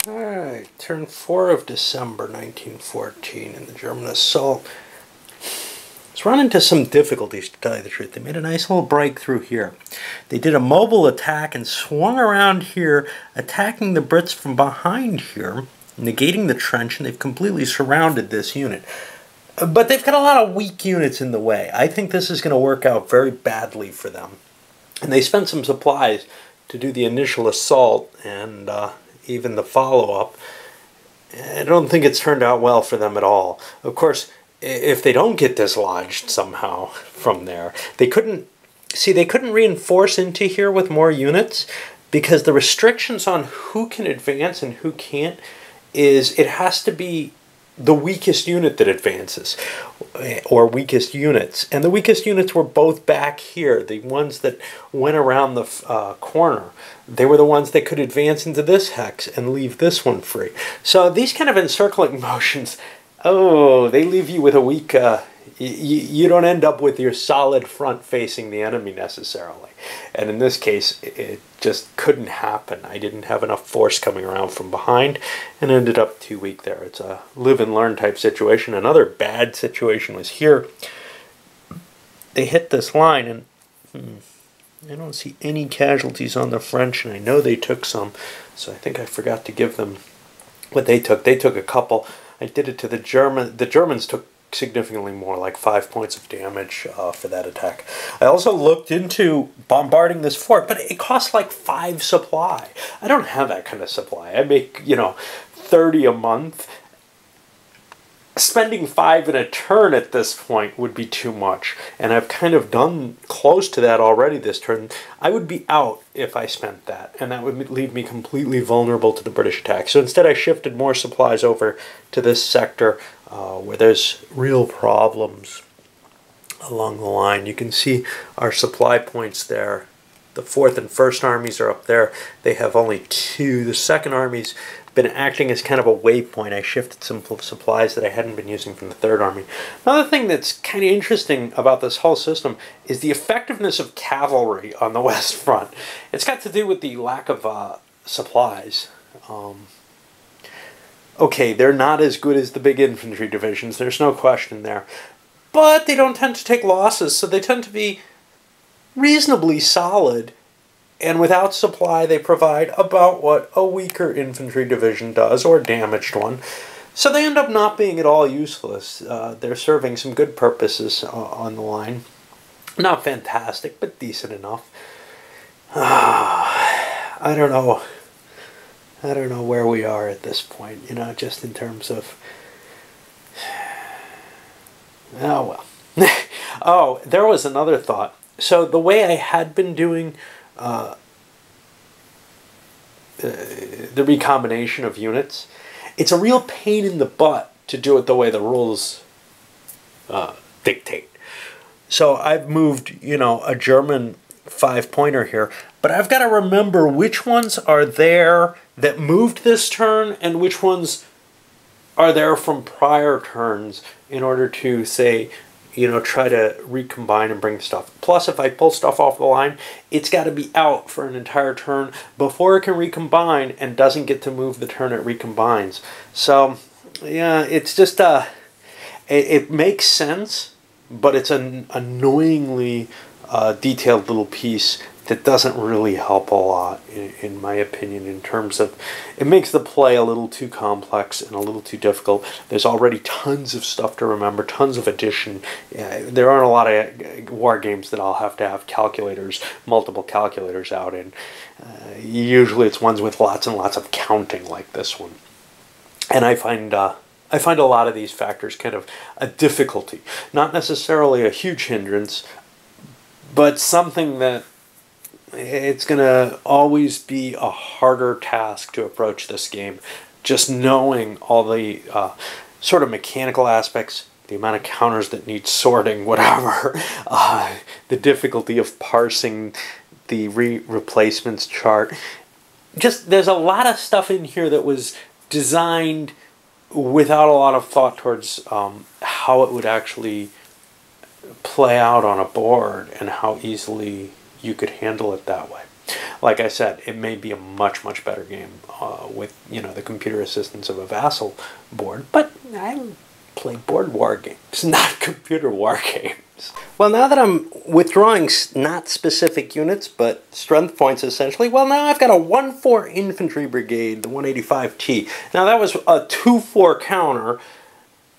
Alright, turn 4 of December 1914 in the German assault. It's run into some difficulties, to tell you the truth. They made a nice little breakthrough here. They did a mobile attack and swung around here, attacking the Brits from behind here, negating the trench, and they've completely surrounded this unit. But they've got a lot of weak units in the way. I think this is going to work out very badly for them. And they spent some supplies to do the initial assault and even the follow-up. I don't think it's turned out well for them at all. Of course, if they don't get dislodged somehow from there, they couldn't reinforce into here with more units because the restrictions on who can advance and who can't is it has to be the weakest unit that advances, or weakest units. And the weakest units were both back here, the ones that went around the corner. They were the ones that could advance into this hex and leave this one free. So these kind of encircling motions, oh, they leave you with a weak... you don't end up with your solid front facing the enemy necessarily. And in this case, it just couldn't happen. I didn't have enough force coming around from behind and ended up too weak there. It's a live and learn type situation. Another bad situation was here. They hit this line and I don't see any casualties on the French, and I know they took some, so I think I forgot to give them what they took. They took a couple. I did it to the German. The Germans took significantly more, like 5 points of damage for that attack. I also looked into bombarding this fort, but it costs like 5 supply. I don't have that kind of supply. I make, 30 a month. Spending 5 in a turn at this point would be too much, and I've kind of done close to that already this turn. I would be out if I spent that, and that would leave me completely vulnerable to the British attack. So instead I shifted more supplies over to this sector where there's real problems along the line. You can see our supply points there. The 4th and 1st armies are up there. They have only 2. The 2nd Army's been acting as kind of a waypoint. I shifted some supplies that I hadn't been using from the 3rd Army. Another thing that's kind of interesting about this whole system is the effectiveness of cavalry on the West Front. It's got to do with the lack of supplies. Okay, they're not as good as the big infantry divisions. There's no question there. But they don't tend to take losses, so they tend to be reasonably solid, and without supply they provide about what a weaker infantry division does, or damaged one. So they end up not being at all useless. They're serving some good purposes on the line. Not fantastic, but decent enough. I don't know. I don't know where we are at this point, just in terms of... Oh, well. Oh, there was another thought. So the way I had been doing the recombination of units, it's a real pain in the butt to do it the way the rules dictate. So I've moved, a German 5-pointer here, but I've got to remember which ones are there that moved this turn and which ones are there from prior turns in order to, say, try to recombine and bring stuff. Plus, if I pull stuff off the line, it's got to be out for an entire turn before it can recombine and doesn't get to move the turn it recombines. So, yeah, it's just, it makes sense, but it's an annoyingly detailed little piece that doesn't really help a lot, in my opinion, in terms of, it makes the play a little too complex and a little too difficult. There's already tons of stuff to remember, tons of addition. There aren't a lot of war games that I'll have to have calculators, multiple calculators out in. Usually it's ones with lots and lots of counting like this one. And I find a lot of these factors kind of a difficulty. Not necessarily a huge hindrance, but something that it's going to always be a harder task to approach this game. Just knowing all the sort of mechanical aspects, the amount of counters that need sorting, whatever, the difficulty of parsing the replacements chart. Just, there's a lot of stuff in here that was designed without a lot of thought towards how it would actually play out on a board and how easily you could handle it that way. Like I said, it may be a much, much better game with, the computer assistance of a Vassal board, but I play board war games, not computer war games. Well, now that I'm withdrawing not specific units, but strength points essentially, well, now I've got a 1-4 infantry brigade, the 185T. Now that was a 2-4 counter.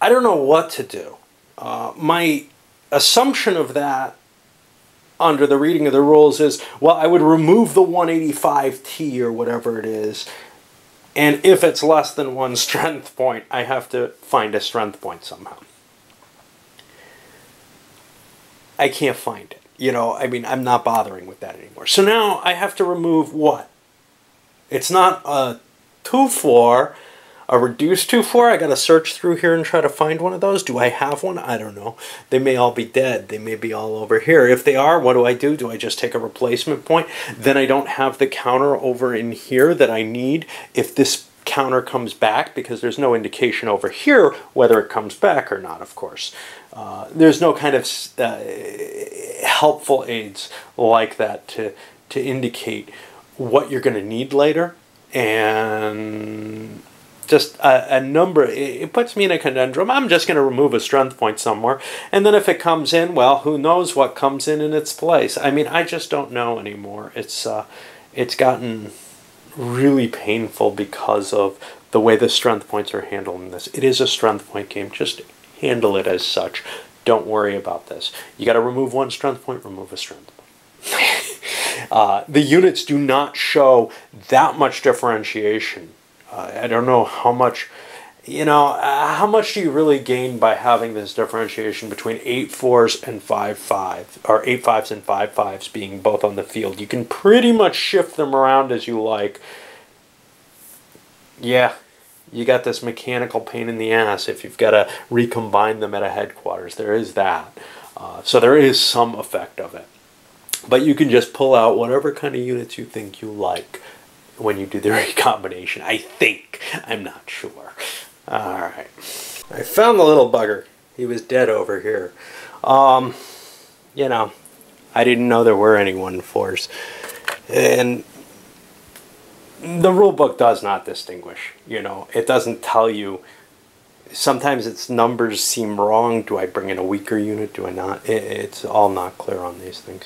I don't know what to do. My assumption of that under the reading of the rules is, well, I would remove the 185T or whatever it is, and if it's less than 1 strength point, I have to find a strength point somehow. I can't find it. I'm not bothering with that anymore. So now I have to remove what? It's not a 2-4, a reduced 2-4. I got to search through here and try to find one of those. Do I have one? I don't know. They may all be dead. They may be all over here. If they are, what do? Do I just take a replacement point? Then I don't have the counter over in here that I need if this counter comes back, because there's no indication over here whether it comes back or not, of course. There's no kind of helpful aids like that to indicate what you're going to need later, and just a number. It puts me in a conundrum. I'm just going to remove a strength point somewhere, and then if it comes in, well, who knows what comes in its place. I just don't know anymore. It's gotten really painful because of the way the strength points are handled in this. It is a strength point game. Just handle it as such. Don't worry about this. You got to remove 1 strength point, remove a strength point. The units do not show that much differentiation. I don't know how much, how much do you really gain by having this differentiation between 8-4s and 5-5, or 8-5s and 5-5s being both on the field? You can pretty much shift them around as you like. Yeah, you got this mechanical pain in the ass if you've got to recombine them at a headquarters. There is that. So there is some effect of it. But you can just pull out whatever kind of units you think you like when you do the recombination. I think. I'm not sure. Alright. I found the little bugger. He was dead over here. I didn't know there were any 1-4s. And the rule book does not distinguish. It doesn't tell you. Sometimes its numbers seem wrong. Do I bring in a weaker unit? Do I not? It's all not clear on these things.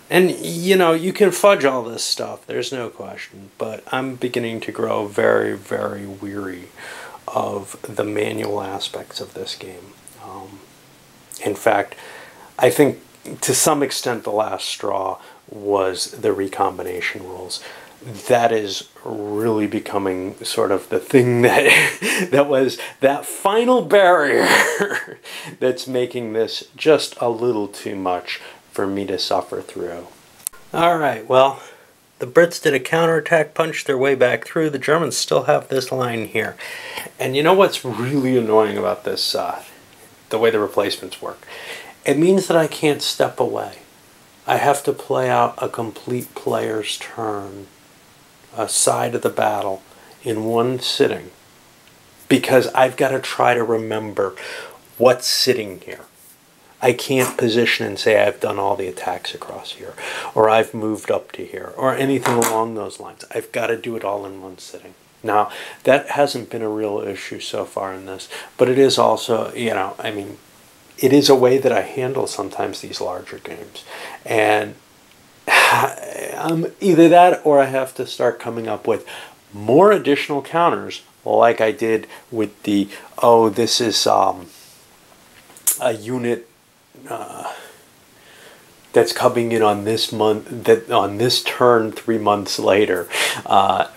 And you can fudge all this stuff. There's no question. But I'm beginning to grow very, very weary of the manual aspects of this game. In fact, I think to some extent the last straw was the recombination rules. That is really becoming sort of the thing that was that final barrier that's making this just a little too much for me to suffer through. Alright, well, the Brits did a counterattack, punched their way back through. The Germans still have this line here. And you know what's really annoying about this, the way the replacements work? It means that I can't step away. I have to play out a complete player's turn, a side of the battle, in one sitting, because I've got to try to remember what's sitting here. I can't position and say I've done all the attacks across here, or I've moved up to here, or anything along those lines. I've got to do it all in one sitting. Now, that hasn't been a real issue so far in this, but it is also, it is a way that I handle sometimes these larger games. And either that or I have to start coming up with more additional counters, like I did with the, this is a unit that's coming in on this month, on this turn 3 months later,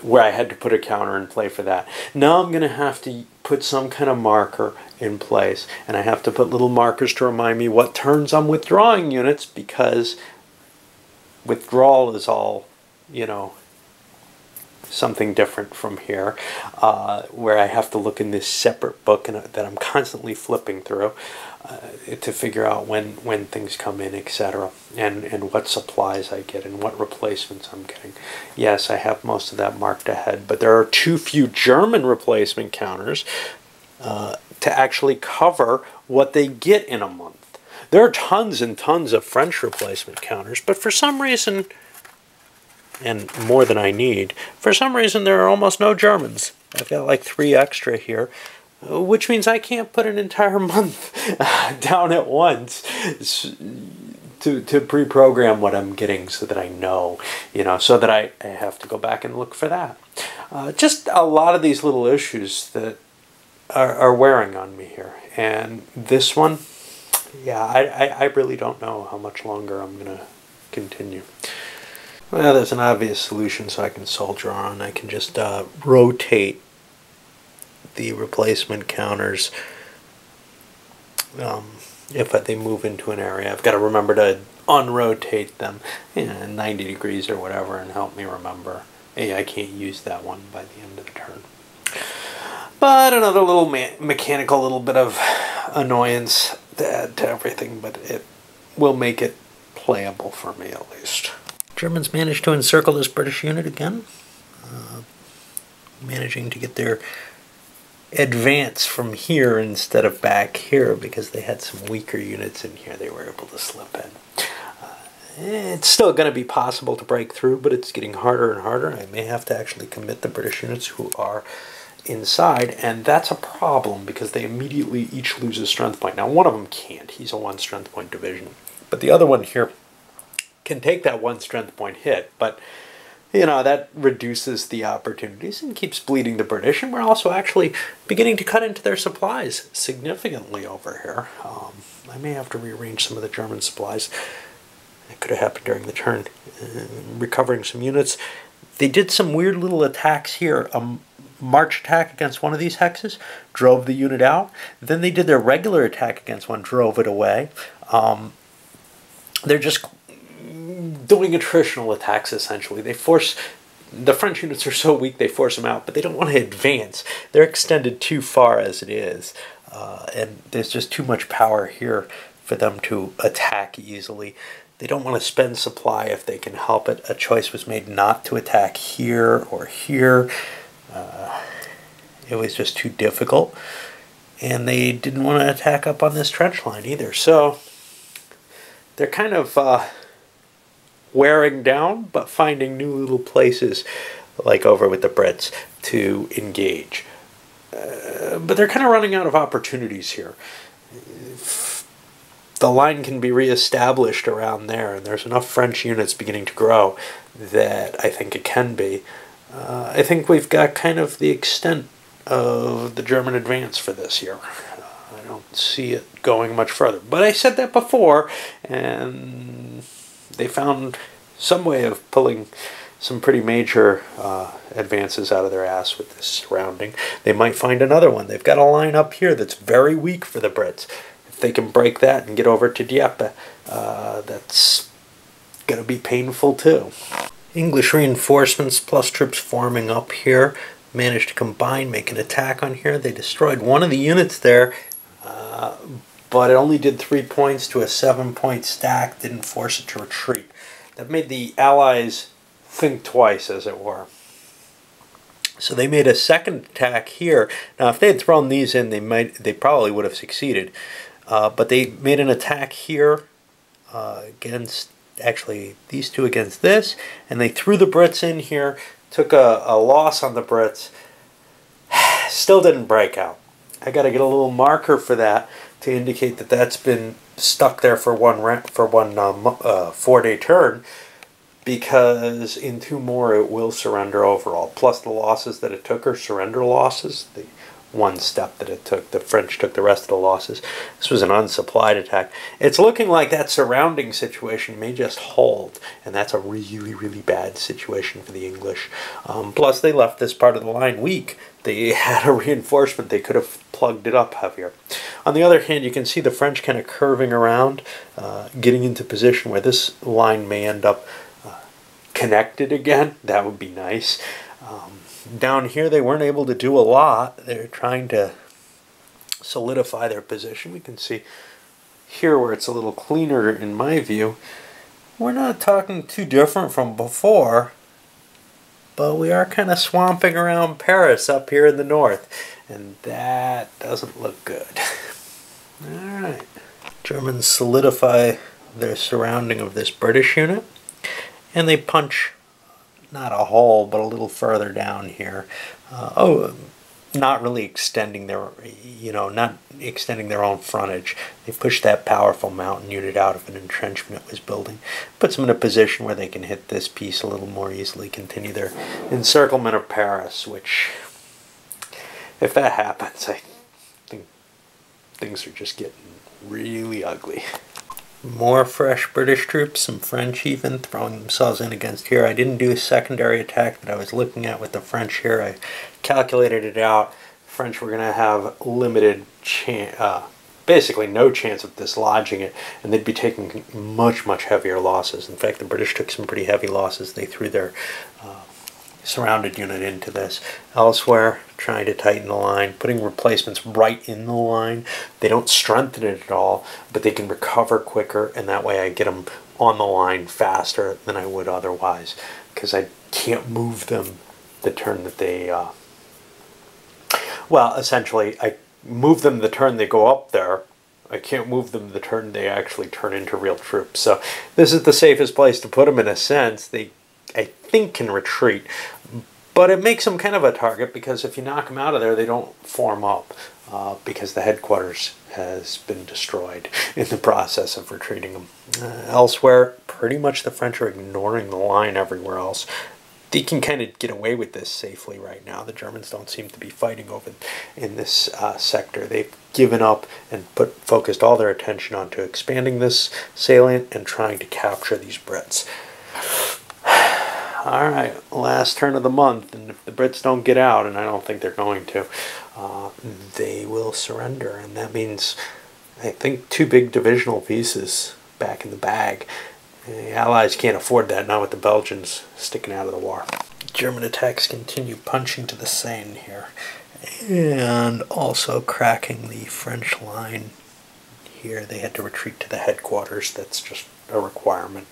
where I had to put a counter in play for that. Now I'm going to have to put some kind of marker in place, and I have to put little markers to remind me what turns I'm withdrawing units, because withdrawal is all, something different from here, where I have to look in this separate book that I'm constantly flipping through to figure out when things come in, etc., and what supplies I get and what replacements I'm getting. Yes, I have most of that marked ahead, but there are too few German replacement counters to actually cover what they get in a month. There are tons and tons of French replacement counters, but for some reason and more than I need. For some reason, there are almost no Germans. I've got like 3 extra here, which means I can't put an entire month down at once to pre-program what I'm getting so that I know, so that I have to go back and look for that. Just a lot of these little issues that are wearing on me here. And this one, yeah, I really don't know how much longer I'm going to continue. Well, there's an obvious solution, so I can soldier on. I can just rotate the replacement counters if they move into an area. I've got to remember to unrotate them 90 degrees or whatever and help me remember, hey, I can't use that one by the end of the turn. But another little mechanical little bit of annoyance to add to everything, but it will make it playable for me at least. Germans managed to encircle this British unit again, managing to get their advance from here instead of back here because they had some weaker units in here they were able to slip in. It's still going to be possible to break through, but it's getting harder and harder. I may have to actually commit the British units who are inside, and that's a problem because they immediately each lose a strength point. Now, one of them can't. He's a 1 strength point division. But the other one here can take that 1 strength point hit, but that reduces the opportunities and keeps bleeding the British, and we're also actually beginning to cut into their supplies significantly over here. I may have to rearrange some of the German supplies. It could have happened during the turn. Recovering some units. They did some weird little attacks here. March attack against one of these hexes, drove the unit out. Then they did their regular attack against one, drove it away. They're just doing attritional attacks, essentially. They force, the French units are so weak they force them out, but they don't want to advance. They're extended too far as it is, and there's just too much power here for them to attack easily. They don't want to spend supply if they can help it. A choice was made not to attack here or here. It was just too difficult, and they didn't want to attack up on this trench line either. So they're kind of wearing down, but finding new little places, like over with the Brits, to engage. But they're kind of running out of opportunities here. The line can be reestablished around there, and there's enough French units beginning to grow that I think it can be. I think we've got kind of the extent of the German advance for this year. I don't see it going much further. But I said that before, and they found some way of pulling some pretty major advances out of their ass with this surrounding. They might find another one. They've got a line up here that's very weak for the Brits. If they can break that and get over to Dieppe, that's going to be painful too. English reinforcements plus troops forming up here managed to combine, make an attack on here. They destroyed one of the units there, but it only did 3 points to a 7-point stack, didn't force it to retreat. That made the Allies think twice, as it were. So they made a second attack here. Now, if they had thrown these in, they probably would have succeeded. But they made an attack here against, actually, these two against this, and they threw the Brits in here, took a loss on the Brits, still didn't break out. I got to get a little marker for that to indicate that that's been stuck there for one 4-day turn, because in 2 more it will surrender overall. Plus the losses that it took are surrender losses. The one step that it took, the French took the rest of the losses. This was an unsupplied attack. It's looking like that surrounding situation may just hold, and that's a really, really bad situation for the English. Plus they left this part of the line weak. They had a reinforcement. They could have plugged it up heavier. On the other hand, you can see the French kind of curving around, getting into position where this line may end up connected again. That would be nice. Down here, they weren't able to do a lot. They're trying to solidify their position. We can see here where it's a little cleaner in my view. We're not talking too different from before, but we are kind of swamping around Paris up here in the north, and that doesn't look good. Alright. Germans solidify their surrounding of this British unit, and they punch not a hole, but a little further down here. Not really extending their, not extending their own frontage. They pushed that powerful mountain unit out of an entrenchment it was building. Puts them in a position where they can hit this piece a little more easily, continue their encirclement of Paris, which, if that happens, I think things are just getting really ugly. More fresh British troops, some French even, throwing themselves in against here. I didn't do a secondary attack that I was looking at with the French here. I calculated it out. The French were going to have limited chance, basically no chance of dislodging it, and they'd be taking much, much heavier losses. In fact, the British took some pretty heavy losses. They threw their surrounded unit into this. Elsewhere, trying to tighten the line, putting replacements right in the line. They don't strengthen it at all, but they can recover quicker, and that way I get them on the line faster than I would otherwise, because I can't move them the turn that they, well, essentially, I move them the turn they go up there. I can't move them the turn they actually turn into real troops. So this is the safest place to put them in a sense. They, I think, can retreat, but it makes them kind of a target, because if you knock them out of there, they don't form up, because the headquarters has been destroyed in the process of retreating them. Elsewhere, pretty much the French are ignoring the line everywhere else. They can kind of get away with this safely right now. The Germans don't seem to be fighting over in this sector. They've given up and focused all their attention onto expanding this salient and trying to capture these Brits. All right, last turn of the month, and if the Brits don't get out, and I don't think they're going to, they will surrender, and that means, I think, 2 big divisional pieces back in the bag. The Allies can't afford that, not with the Belgians sticking out of the war. German attacks continue punching to the Seine here, and also cracking the French line here. They had to retreat to the headquarters. That's just a requirement.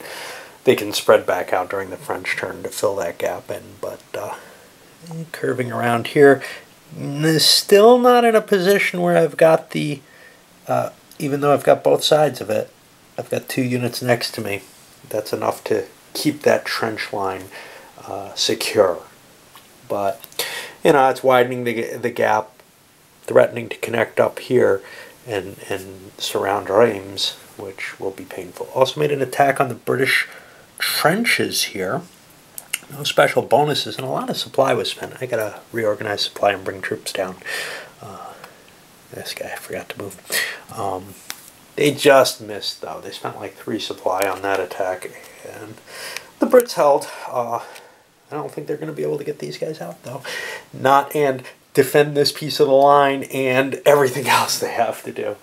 They can spread back out during the French turn to fill that gap in, but curving around here, still not in a position where I've got the, even though I've got both sides of it, I've got 2 units next to me. That's enough to keep that trench line secure. But, it's widening the gap, threatening to connect up here and surround Reims, which will be painful. Also made an attack on the British trenches here. No special bonuses, and a lot of supply was spent. I gotta reorganize supply and bring troops down. This guy, I forgot to move. They just missed, though. They spent like 3 supply on that attack, and the Brits held. I don't think they're going to be able to get these guys out, though. And defend this piece of the line and everything else they have to do.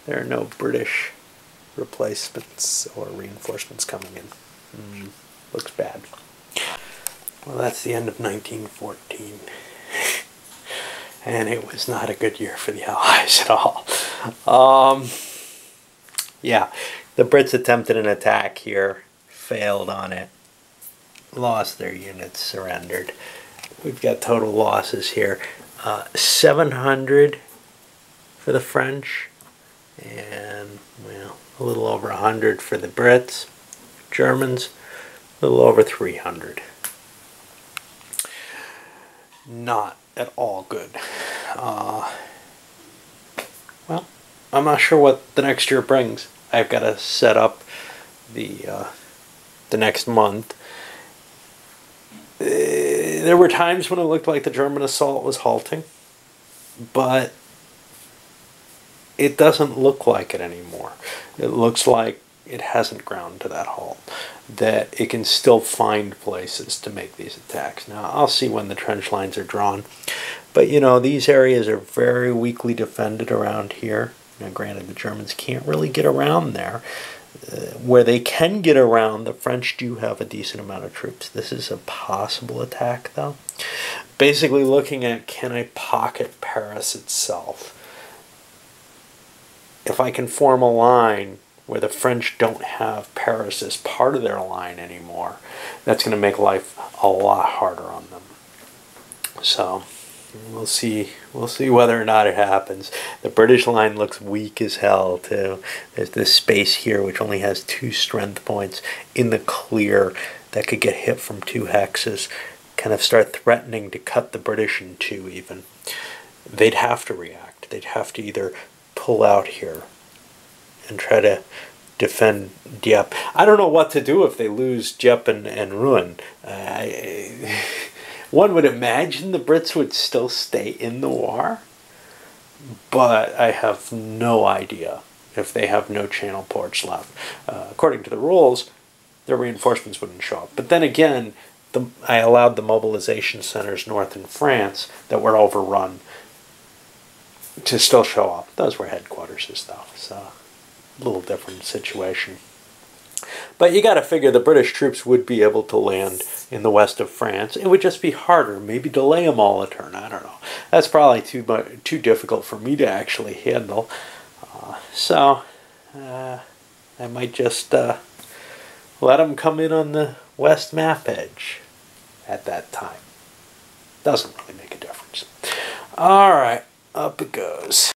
There are no British replacements or reinforcements coming in. Looks bad. Well, that's the end of 1914. And it was not a good year for the Allies at all. Yeah, the Brits attempted an attack here, failed on it, lost their units, surrendered. We've got total losses here. 700 for the French, and, well, a little over 100 for the Brits. Germans, a little over 300. Not at all good. Well, I'm not sure what the next year brings. I've got to set up the next month. There were times when it looked like the German assault was halting, but it doesn't look like it anymore. It looks like it hasn't ground to that halt, that it can still find places to make these attacks. Now, I'll see when the trench lines are drawn, but these areas are very weakly defended around here. Now, granted, the Germans can't really get around there. Where they can get around, the French do have a decent amount of troops. This is a possible attack, though. Basically looking at, can I pocket Paris itself? If I can form a line where the French don't have Paris as part of their line anymore, that's going to make life a lot harder on them. So we'll see whether or not it happens. The British line looks weak as hell too. There's this space here which only has 2 strength points in the clear. that could get hit from 2 hexes kind of start threatening to cut the British in 2 even, they'd have to react. They'd have to either pull out here and try to defend Dieppe. I don't know what to do if they lose Dieppe and Rouen. One would imagine the Brits would still stay in the war, but I have no idea if they have no channel ports left. According to the rules, their reinforcements wouldn't show up. But then again, I allowed the mobilization centers north in France that were overrun to still show up. Those were headquarters and stuff, so a little different situation. But you got to figure the British troops would be able to land in the west of France. It would just be harder, maybe delay them all a turn. I don't know. That's probably too difficult for me to actually handle. So I might just let them come in on the west map edge at that time. Doesn't really make a difference. All right, up it goes.